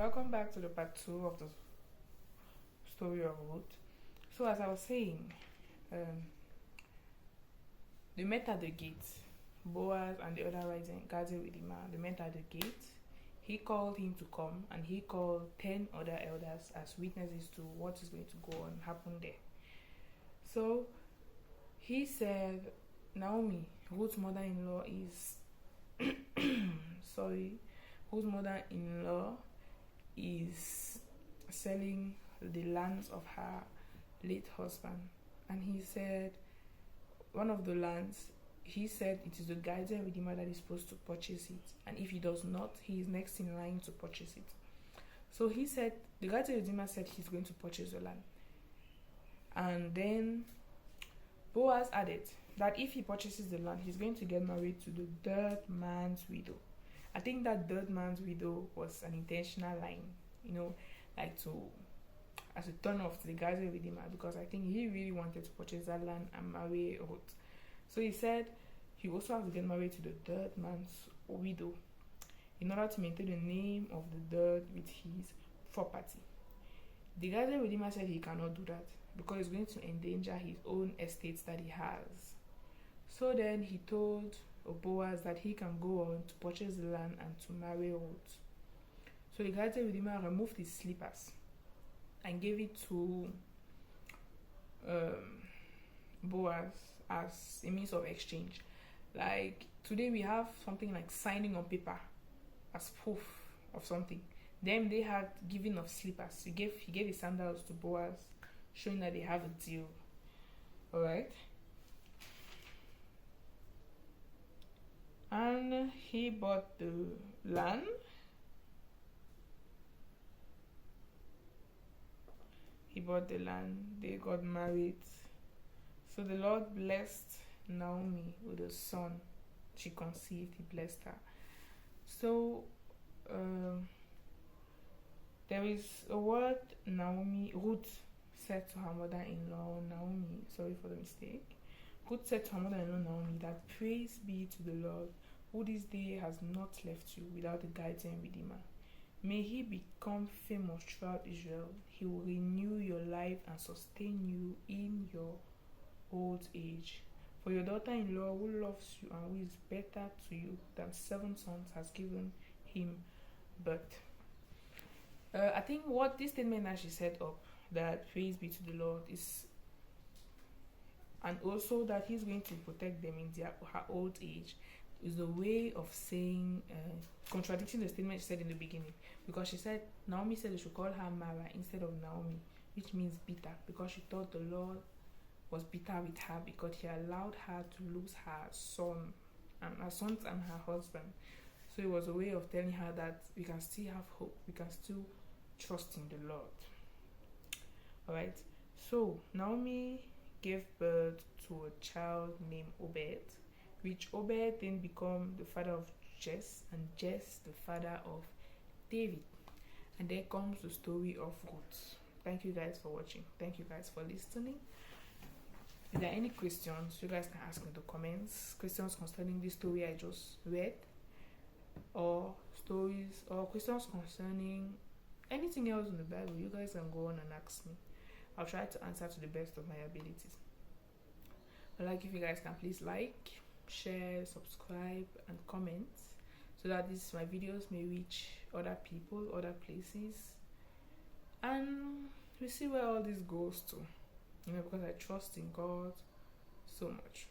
Welcome back to the part 2 of the story of Ruth. So, as I was saying, um, they met at the gate. Boaz and the other guardian with the man. They met at the gate. He called him to come, and he called 10 other elders as witnesses to what is going to go on happen there. So he said, Naomi, Ruth's mother-in-law is Ruth's mother-in-law is selling the lands of her late husband. And he said, one of the lands, he said it is the guardian redeemer that is supposed to purchase it. And if he does not, he is next in line to purchase it. So he said, the guardian redeemer said he's going to purchase the land. And then Boaz added that if he purchases the land, he's going to get married to the third man's widow. I think that third man's widow was an intentional line, like as a turn off to the guardian redeemer, because I think he really wanted to purchase that land and marry Ruth. So he said he also has to get married to the third man's widow in order to maintain the name of the third with his property. The guardian redeemer said he cannot do that because it's going to endanger his own estates that he has. So then he told Boaz that he can go on to purchase the land and to marry Ruth. So the guardian redeemer removed his slippers and gave it to Boaz as a means of exchange. Like today we have something like signing on paper as proof of something. Then they had giving of slippers. He gave his sandals to Boaz, showing that they have a deal. Alright. And he bought the land. They got married. So the Lord blessed Naomi with a son. She conceived, he blessed her. So there is a word Ruth said to her mother-in-law Naomi, sorry for the mistake. Ruth said to her mother-in-law Naomi that praise be to the Lord, who this day has not left you without the guardian redeemer. May he become famous throughout Israel. He will renew your life and sustain you in your old age. For your daughter-in-law who loves you and who is better to you than 7 sons has given him birth. I think what this statement that she set up, that praise be to the Lord, is, and also that he's going to protect them in her old age, is a way of saying, contradicting the statement she said in the beginning. Because she said, Naomi said they should call her Mara instead of Naomi, which means bitter, because she thought the Lord was bitter with her because he allowed her to lose her son and her sons and her husband. So it was a way of telling her that we can still have hope, we can still trust in the Lord. Alright, so Naomi gave birth to a child named Obed, which Obed then became the father of Jess, and Jess the father of David. And there comes the story of Ruth. Thank you guys for watching. Thank you guys for listening. If there are any questions, you guys can ask in the comments. Questions concerning this story I just read, or stories, or questions concerning anything else in the Bible, you guys can go on and ask me. I'll try to answer to the best of my abilities. I'd like if you guys can please like, share, subscribe, and comment, so that my videos may reach other people, other places, and we see where all this goes to. Because I trust in God so much.